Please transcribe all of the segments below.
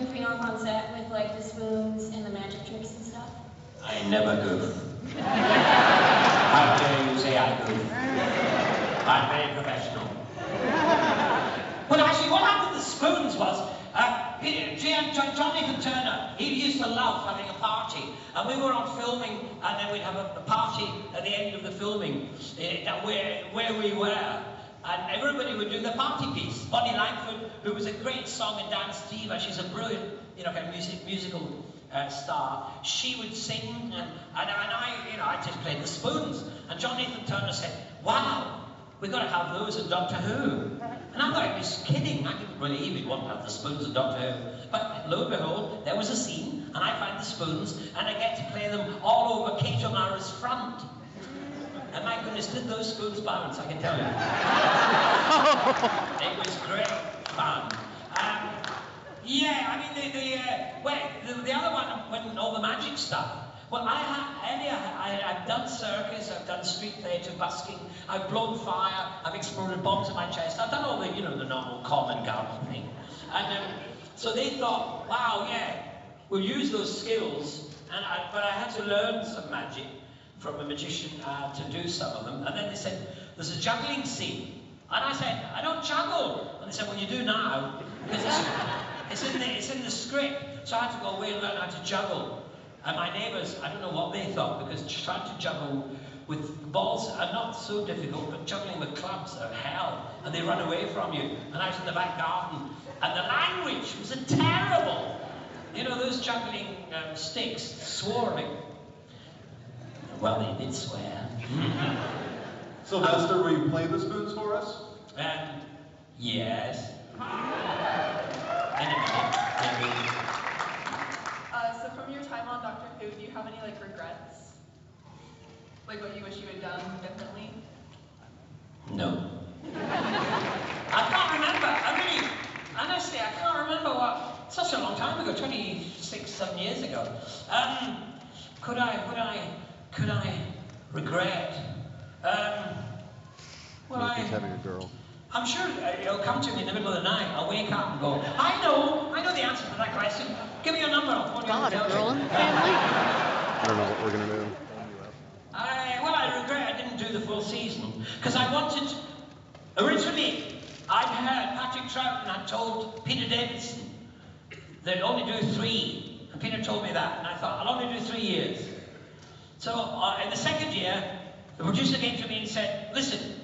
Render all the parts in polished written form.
goofing off on set with like the spoons and the magic tricks and stuff? I never goof. How dare you say I goof? I'm very professional. Well, actually, what happened with the spoons was, Jonathan Turner, he used to love having a party, and we were on filming, and then we'd have a party at the end of the filming, where we were, and everybody would do the party piece. Bonnie Langford, who was a great song and dance diva, she's a brilliant, kind of musical star. She would sing, and I just played the spoons. And Jonathan Turner said, "Wow, we've got to have those in Doctor Who." And I thought he was kidding. I didn't believe he'd want to have the spoons in Doctor Who. But lo and behold, there was a scene, and I find the spoons, and I get to play them all over Kate O'Mara's front. And my goodness, did those spoons bounce, I can tell you. It was great fun. Yeah, I mean, the other one, when all the magic stuff. Well, I've done circus, I've done street theatre, busking, I've blown fire, I've exploded bombs in my chest, I've done all the, the normal common garden thing. And so they thought, wow, yeah, we'll use those skills, but I had to learn some magic from a magician to do some of them. And then they said, there's a juggling scene. And I said, I don't juggle. And they said, well, you do now, because it's in the script. So I had to go away and learn how to juggle. And my neighbours, I don't know what they thought, because trying to juggle with balls are not so difficult, but juggling with clubs are hell, and they run away from you. And I was in the back garden, and the language was terrible. Those juggling sticks, swearing. Well, they did swear. Sylvester, will you play the spoons for us? Yes. So from your time on Doctor Who, do you have any regrets? Like what you wish you had done differently? No. I can't remember. Honestly, I can't remember what. Such a long time ago, 7 years ago. Could I regret? He's having a girl. I'm sure it'll come to me in the middle of the night. I'll wake up and go, I know the answer to that question. Give me your number. I'll phone you. God, a girl in the family? I don't know what we're going to do. I regret I didn't do the full season, because I wanted, originally, I'd heard Patrick Troughton had told Peter Davison they'd only do 3, and Peter told me that, and I thought, I'll only do 3 years. So, in the second year, the producer came to me and said, listen,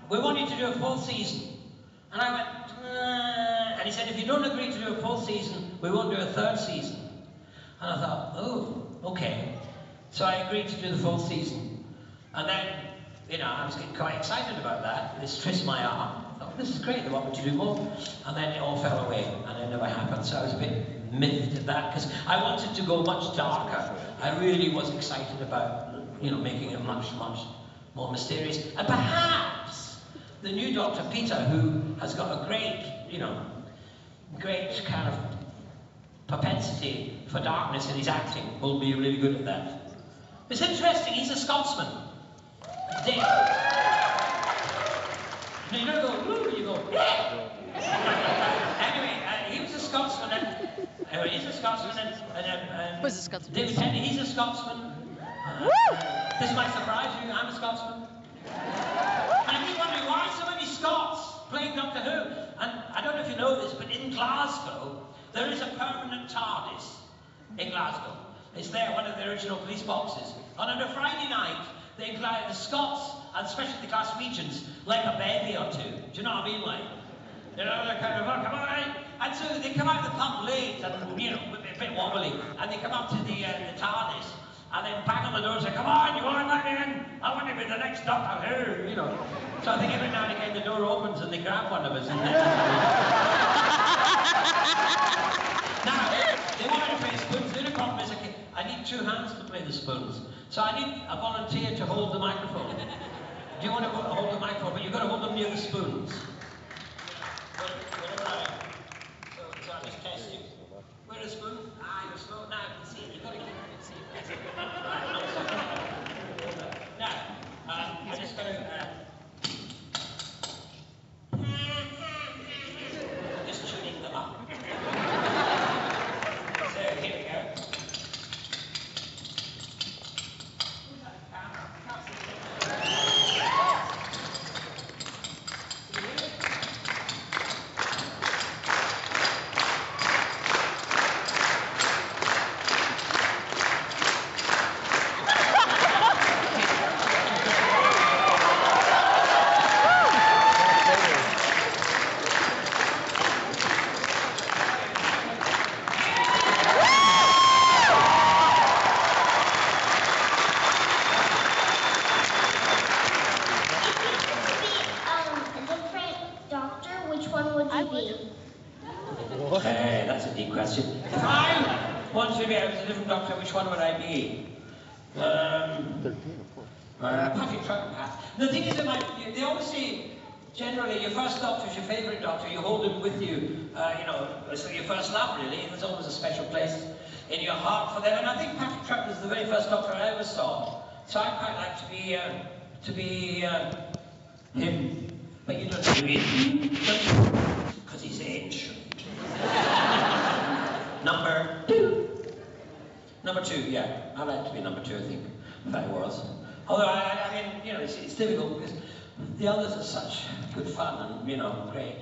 we want you to do a full season. And I went, and he said, if you don't agree to do a full season, we won't do a 3rd season. And I thought, oh, okay. So I agreed to do the full season. And then, I was getting quite excited about that. This twisted my arm. I thought, this is great, they want me to do more. And then it all fell away, and it never happened. So I was a bit miffed at that, because I wanted to go much darker. I really was excited about, making it much, much more mysterious. And perhaps the new Dr. Peter, who has got a great, great kind of propensity for darkness in his acting, will be really good at that. It's interesting, he's a Scotsman. You don't go, woo, you go, yeah. Anyway, he was a Scotsman, he's a Scotsman, and Who's a Scotsman? David Tennant, he's a Scotsman. This might surprise you, I'm a Scotsman. And I keep wondering, why so many Scots playing Doctor Who? And I don't know if you know this, but in Glasgow, there is a permanent TARDIS in Glasgow. It's there, one of the original police boxes. And on a Friday night, the Scots, and especially the Glaswegians, like a baby or two. Do you know what I mean? They're kind of, oh, come on. And so they come out of the pub late and, a bit wobbly. And they come up to the TARDIS, and then bang on the door and say, come on, you want that in? I want to be the next Doctor Who, So I think every now and again the door opens and they grab one of us. And now, they want me to play spoons. The only problem is I need 2 hands to play the spoons. So I need a volunteer to hold the microphone. Do you want to hold the microphone? But you've got to hold them near the spoons. So I'll just test you. Where are the spoons? You're slow. Now I can see it. You've got to keep it. Now, I just got to just tuning them up. Hey, that's a deep question. If I wanted to be a different doctor, which one would I be? 13, of course. Patrick Troughton. The thing is that they always say, generally, your first doctor is your favourite doctor. You hold him with you, it's your first love, really. There's always a special place in your heart for them. And I think Patrick Troughton is the very first doctor I ever saw. So I'd quite like to be him. But you don't do it, because he's ancient. Number two, yeah. I'd like to be number 2, I think, if I was. Although, I mean, it's difficult because the others are such good fun and, great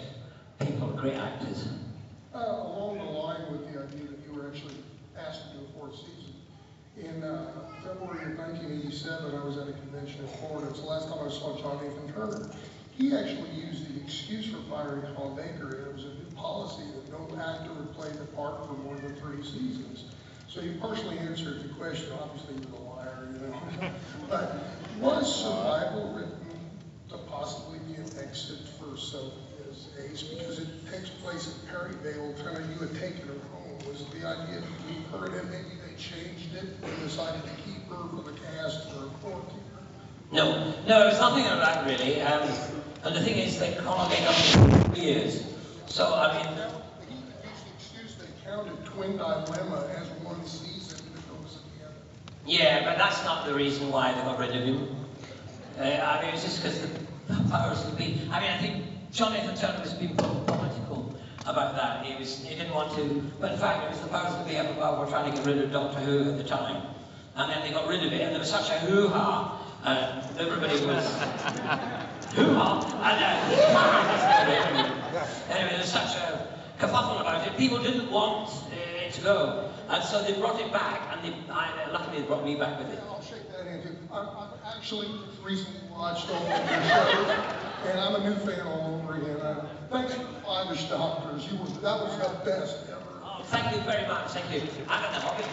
people, great actors. Along the line with the idea that you were actually asked to do a 4th season. In February of 1987, I was at a convention in Florida. It's the last time I saw John Nathan Turner. He actually used the excuse for firing Tom Baker, and it was a new policy that no actor would play the part for more than 3 seasons. So you partially answered the question, obviously you're a liar, but was Survival written to possibly be an exit for Sylvia's Ace? Because it takes place in Perryvale, kind of you had taken her home. Was the idea to keep her, and then maybe they changed it and decided to keep her for the cast for a quarantine? No, it was nothing like that really. And the thing is, they chronologically up to 2 years. So, I mean... He used the excuse they counted Twin Dilemma as 1 season because it was at the end. Yeah, but that's not the reason why they got rid of him. I mean, it was just because the powers that be... I mean, I think John Nathan Turner was being political about that. He didn't want to... But in fact, it was the powers that be up above were trying to get rid of Doctor Who at the time. And then they got rid of it, and there was such a hoo-ha. Everybody was... hoo-ha! Anyway, there was such a kerfuffle about it. People didn't want it to go. And so they brought it back, and luckily they brought me back with it. I'll shake that hand too. I've actually recently watched all of your shows, and I'm a new fan all over again. Thanks for the 5-ish Doctors. That was the best ever. Oh, thank you very much. Thank you. I'm at the Hobbit, I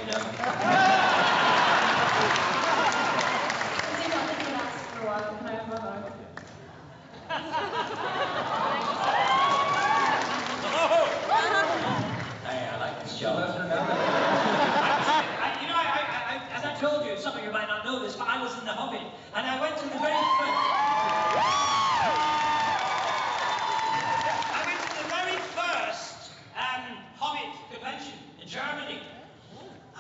think I've been asked for a while. Can I have a hug? I like this job. As I told you, some of you might not know this, but I was in the Hobbit, and I went to the very first Hobbit convention in Germany,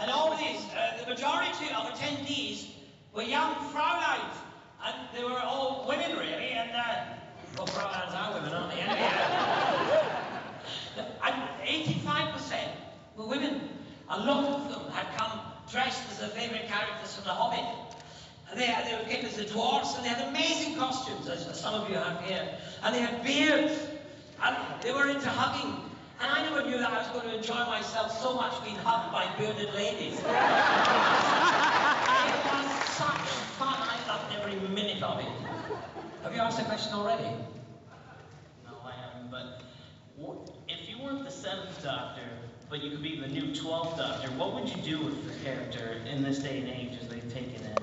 and all these, the majority of attendees were young Frauleins, and they were all women really, and well, Frauleins are women, aren't they? And 85% were women. A lot of them had come dressed as their favourite characters from The Hobbit. And they came as the dwarfs, and they had amazing costumes, as some of you have here. And they had beards, and they were into hugging. And I never knew that I was going to enjoy myself so much being hugged by bearded ladies. It was such fun. I loved every minute of it. Have you asked a question already? No, I haven't, but if you weren't the 7th Doctor, but you could be the new 12th Doctor, what would you do with the character in this day and age as they've taken it?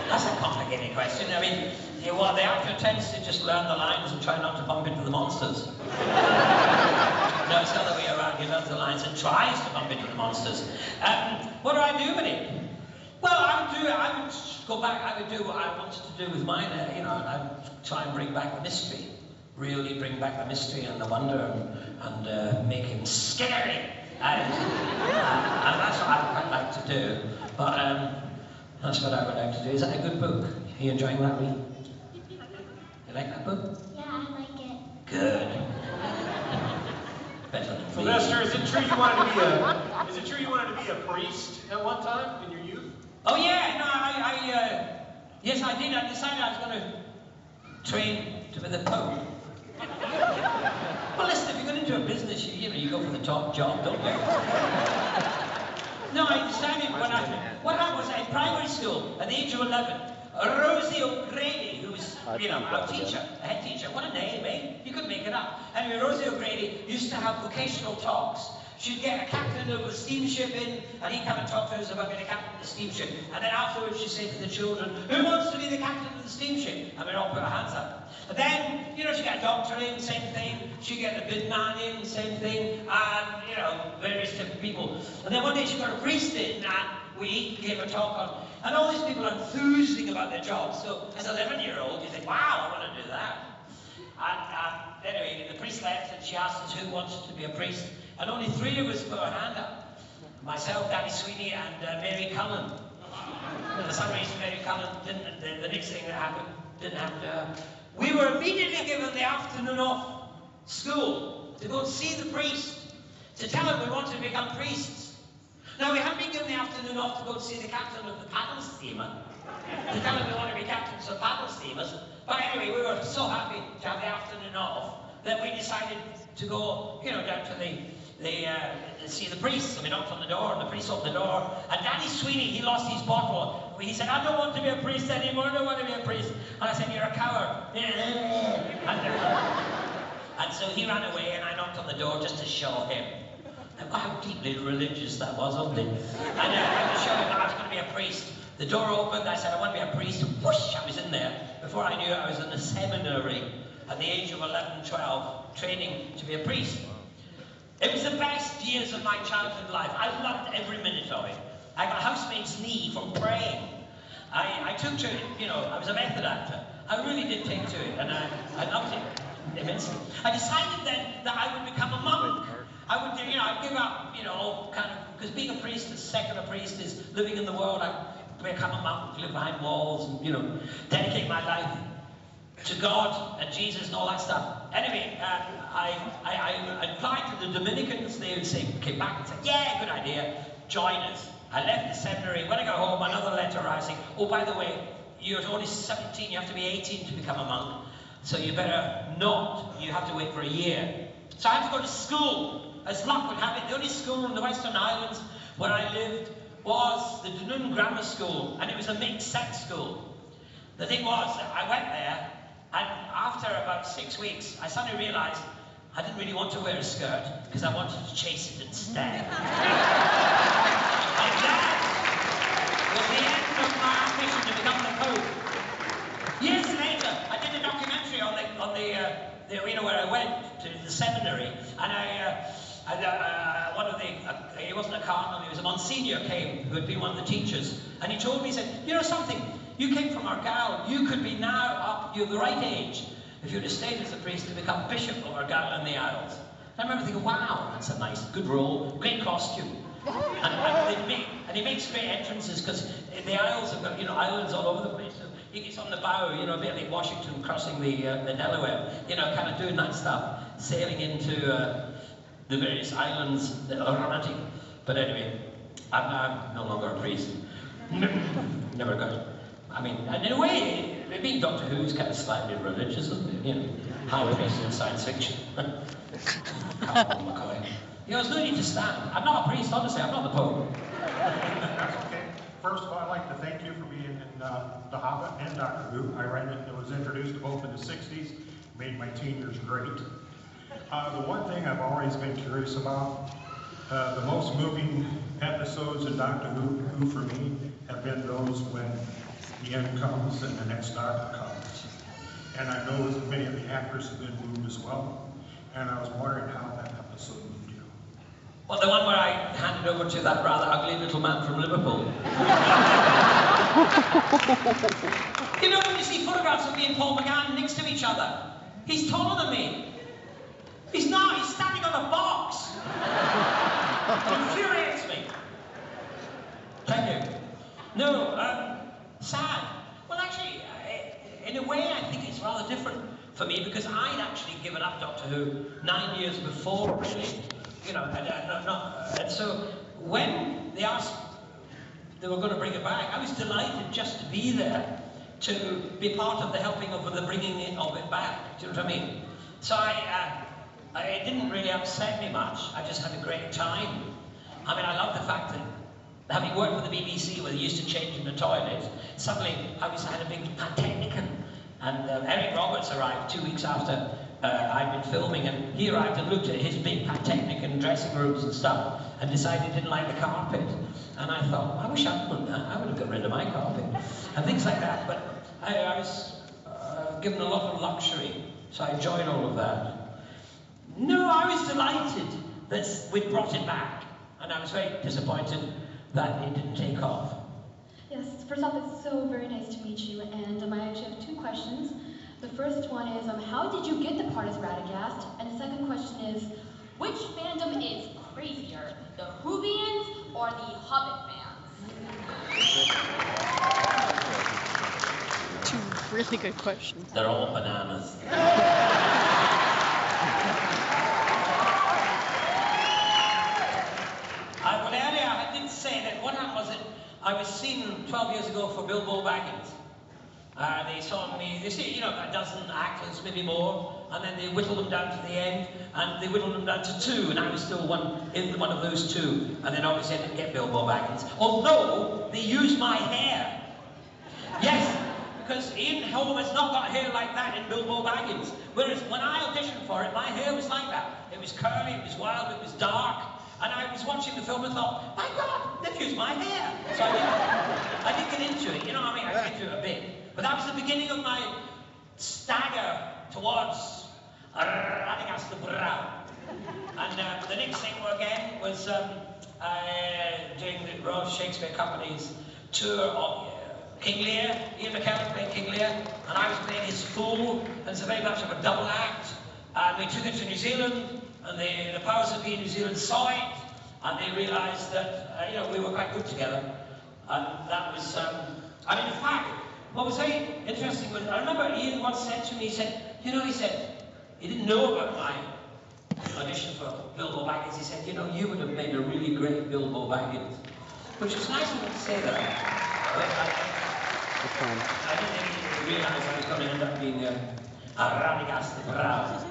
That's a complicated question. I mean, well, the actor tends to just learn the lines and try not to bump into the monsters. No, it's the other way around. He learns the lines and tries to bump into the monsters. What do I do with it? Well, I would go back, I would do what I wanted to do with mine. I'd try and bring back the mystery. Really bring back the mystery and the wonder and make him scary. And that's what I'd quite like to do. But that's what I would like to do. Is that a good book? Are you enjoying that, Lee? You like that book? Yeah, I like it. Good. Better than Sylvester, is it true you wanted to be a priest at one time in your youth? Oh yeah, no, yes I did. I decided I was going to train to be the Pope. Well listen, if you get into a business, you go for the top job, don't you? No, I decided what happened was in primary school, at the age of 11, Rosie O'Grady, who was, a head teacher, what a name, eh? You couldn't make it up. Anyway, Rosie O'Grady used to have vocational talks. She'd get a captain of a steamship in, and he'd come and talk to us about being a captain of the steamship. And then afterwards she'd say to the children, who wants to be the captain of the steamship? And we'd all put our hands up. And then, she'd get a doctor in, same thing. she get a good man in, same thing, and, you know, various different people. And then one day she got a priest in, and we gave a talk on, and all these people are enthusing about their jobs. So as an 11-year-old, you think, wow, I want to do that. And anyway, the priest left, and she asked us who wants to be a priest, and only 3 of us put our hand up. Myself, Danny Sweeney, and Mary Cullen. For some reason, Mary Cullen didn't, the next thing that happened didn't happen to her. We were immediately given the afternoon off school to go and see the priest, to tell him we wanted to become priests. Now, we hadn't been given the afternoon off to go and see the captain of the paddle steamer, to tell him we wanted to be captains of paddle steamers. But anyway, we were so happy to have the afternoon off that we decided to go, you know, down to see the priest. And we knocked on the door, and the priest opened the door. And Danny Sweeney, he lost his bottle. He said, I don't want to be a priest anymore, I don't want to be a priest. And I said, you're a coward. And so he ran away, and I knocked on the door just to show him. And how deeply religious that was, wasn't it? And I was showing him I was going to be a priest. The door opened, I said, I want to be a priest. Whoosh, I was in there. Before I knew it, I was in a seminary at the age of 11, 12, training to be a priest. It was the best years of my childhood life. I loved every minute of it. I got a housemate's knee from praying. I took to it, you know, I was a method actor. I really did take to it, and I loved it immensely. I decided then that I would become a monk. I would, you know, I'd give up, you know, all kind of, because being a priest, the secular priest is living in the world. I'd become a monk, live behind walls, and, you know, dedicate my life to God and Jesus and all that stuff. Anyway, I applied to the Dominicans. They would say, came back and said, yeah, good idea, join us. I left the seminary. When I got home, another letter arrived saying, oh, by the way, you're only 17, you have to be 18 to become a monk. So you better not, you have to wait for a year. So I had to go to school. As luck would have it, the only school in the Western Islands where I lived was the Dunoon Grammar School, and it was a mixed-sex school. The thing was, I went there, and after about 6 weeks, I suddenly realized I didn't really want to wear a skirt, because I wanted to chase it instead. And that was the end of my ambition to become the Pope. Years later, I did a documentary on the arena where I went to the seminary, and one of the, he wasn't a cardinal, he was a Monsignor came, who had been one of the teachers, and he told me, he said, you know something, you came from Argyll, you could be now up, you're the right age, if you'd have stayed as a priest to become Bishop of Argyll and the Isles. And I remember thinking, wow, that's a nice, good role, great costume. And he makes great entrances, because the Isles have got, you know, islands all over the place. So he gets on the bow, you know, a bit like Washington crossing the Delaware, you know, kind of doing that stuff, sailing into the various islands that are around him. But anyway, I'm now no longer a priest. Never got it. I mean, and in a way, being Doctor Who is kind of slightly religious, isn't it? You know, high priest in science fiction. McCoy. You know, there's no need to stand. I'm not a priest, honestly, I'm not the Pope. That's okay. First of all, I'd like to thank you for being in The Hobbit and Doctor Who. I read it, it was introduced to both in the 60s, made my teen years great. The one thing I've always been curious about, the most moving episodes in Doctor Who for me have been those when the end comes and the next Doctor comes. And I know that many of the actors have been moved as well. And I was wondering how that episode moved you. Well, the one where I handed over to that rather ugly little man from Liverpool. You know, when you see photographs of me and Paul McGann next to each other, he's taller than me. He's not, he's standing on a box. It infuriates me. Thank you. No, sad. Well, actually, in a way, I think it's rather different for me, because I'd actually given up Doctor Who 9 years before, really. You know, and so when they asked they were going to bring it back, I was delighted just to be there, to be part of the helping of the bringing of it back. Do you know what I mean? So it didn't really upset me much. I just had a great time. I mean, I love the fact that having worked with the BBC where they used to change in the toilet, suddenly I had a big pantechnicon, and Eric Roberts arrived 2 weeks after I'd been filming, and he arrived and looked at his big pantechnicon dressing rooms and stuff, and decided he didn't like the carpet. And I thought, I wish I would have got rid of my carpet, and things like that. But I was given a lot of luxury, so I enjoyed all of that. delighted that we'd brought it back, and I was very disappointed that it didn't take off. Yes, first off, it's so very nice to meet you, and I actually have 2 questions. The first one is, how did you get the part as Radagast? And the second question is, Which fandom is crazier, the Whovians or the Hobbit fans? 2 really good questions. They're all bananas. Well, earlier I did say that what happened was that I was seen 12 years ago for Bilbo Baggins. They saw me, they see, you know, a dozen actors, maybe more, and then they whittled them down to the end, and they whittled them down to 2, and I was still one of those 2. And then obviously I didn't get Bilbo Baggins, although they used my hair. Yes, because Ian Holm has not got hair like that in Bilbo Baggins. Whereas when I auditioned for it, my hair was like that. It was curly, it was wild, it was dark. And I was watching the film and thought, my God, they've used my hair. So I didn't get into it, you know what I mean? I got into it a bit. But that was the beginning of my stagger towards Radagast the Brown. And the next thing again was doing the Royal Shakespeare Company's tour of King Lear. Ian McKellen played King Lear, and I was playing his fool, and it's very much of a double act. And we took it to New Zealand, and the powers that be in New Zealand saw it, and they realised that you know, we were quite good together. And that was, I mean, in fact, what was very interesting was, I remember Ian once said to me, he said, you know, he said, he didn't know about my audition for Bilbo Baggins. He said, you know, you would have made a really great Bilbo Baggins. Which was nice of him to say that. But I didn't think he realised I was going to end up being a Radagast the Brown.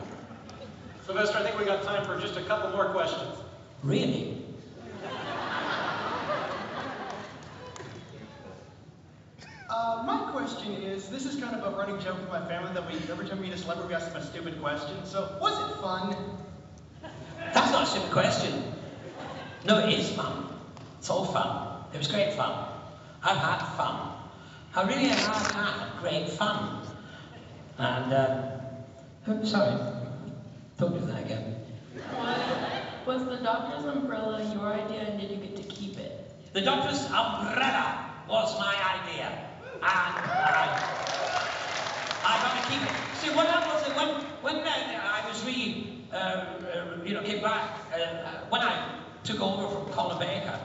Sylvester, I think we got time for just a couple more questions. Really? My question is, this is kind of a running joke with my family that every time we meet a celebrity, we ask them a stupid question. So, was it fun? That's not a stupid question. No, it is fun. It's all fun. It was great fun. I've had fun. I really have had great fun. And, sorry. Don't do that again. Was the doctor's umbrella your idea and did you get to keep it? The doctor's umbrella was my idea. And I got to keep it. See, what happened was that when I was came back, when I took over from Colin Baker,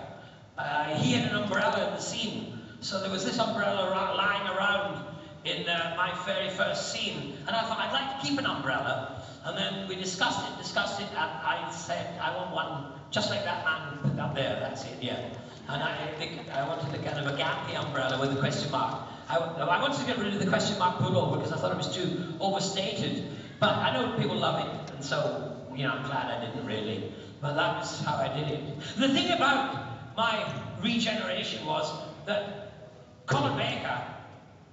he had an umbrella in the scene. So there was this umbrella lying around in my very first scene. And I thought, I'd like to keep an umbrella. And then we discussed it, and I said, I want one just like that man up there, that's it, yeah. And I wanted a kind of a gampy umbrella with a question mark. I wanted to get rid of the question mark pullover because I thought it was too overstated. But I know people love it, and so, you know, I'm glad I didn't really. But that was how I did it. The thing about my regeneration was that Colin Baker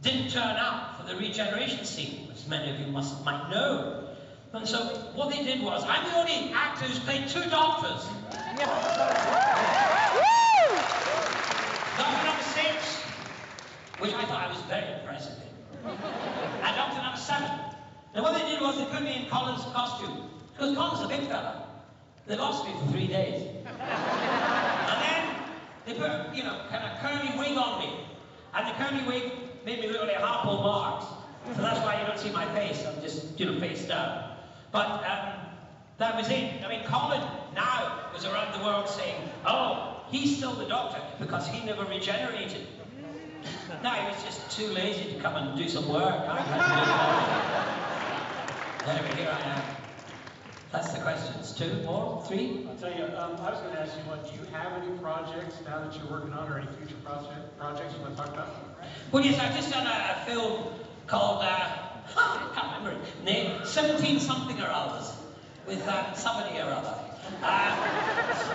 didn't turn up for the regeneration scene, which many of you might know. And so what they did was, I'm the only actor who's played 2 doctors. Doctor number 6, which I thought I was very impressive in. And Doctor number 7. And what they did was they put me in Colin's costume. Because Colin's a big fella. They lost me for 3 days. And then they put, you know, kind of curly wig on me. And the curly wig made me look like Harpo Marx. So that's why you don't see my face. I'm just, you know, face down. But that was it. I mean, Colin now was around the world saying, oh, he's still the doctor because he never regenerated. No, he was just too lazy to come and do some work. I had to do it. Anyway, here I am. That's the questions. 2 more? 3? I'll tell you, I was going to ask you, do you have any projects now that you're working on, or any future projects you want to talk about? Well, yes, I've just done a film called, I can't remember it, name, 17-something or others, with somebody or other.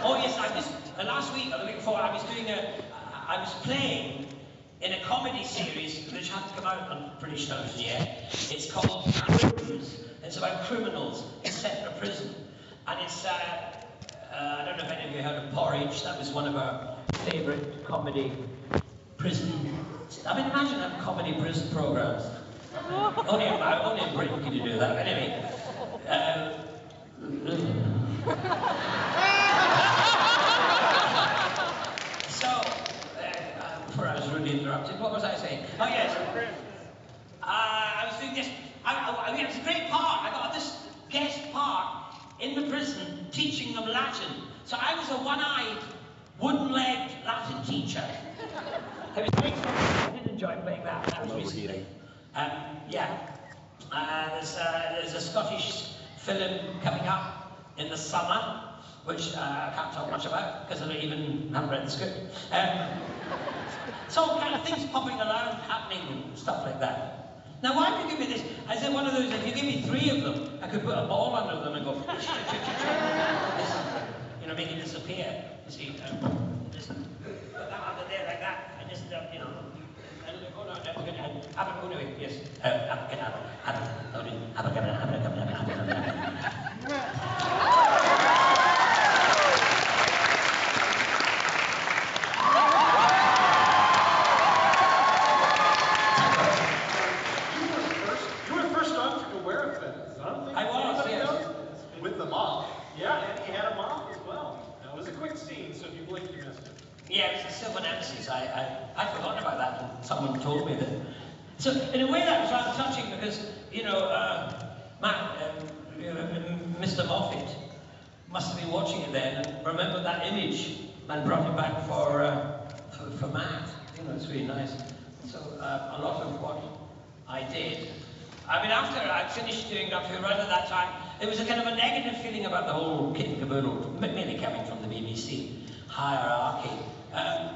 Oh yes, I just, last week or the week before, I was playing in a comedy series which hasn't come out on British television yet. It's called Criminals. It's about criminals. It's set in a prison. And it's, I don't know if any of you heard of Porridge. That was one of our favourite comedy prison. I mean, imagine having comedy prison programs. Only in Britain can you do that. Anyway. in the prison teaching them Latin. So I was a one-eyed, wooden-legged Latin teacher. It was very fun. I did enjoy playing that. That was recently. Yeah. There's a Scottish film coming up in the summer, which I can't talk much about because I haven't read the script. So all kind of things popping around, happening and stuff like that. Now, why did you give me this? I said one of those, if you give me 3 of them, I could put a ball under them and go, you know, make it disappear. You see, just put that under there like that, and just, you know, yes. You were the first doctor to wear a fez. I don't think I was, anybody yes. else did. With the mop. Yeah, and he had a mop as well. Now, it was a quick scene, so if you blinked, you missed it. Yeah, it was the Silver Nancy's. I'd forgotten about that, and someone told me that. So, in a way, that was rather touching because, you know, Mr. Moffat must have been watching it then and remembered that image and brought it back for Matt. You know, it's really nice. So, a lot of what I did. I mean, after I finished doing Doctor Who, right at that time, there was a kind of a negative feeling about the whole kit and caboodle, mainly coming from the BBC hierarchy. And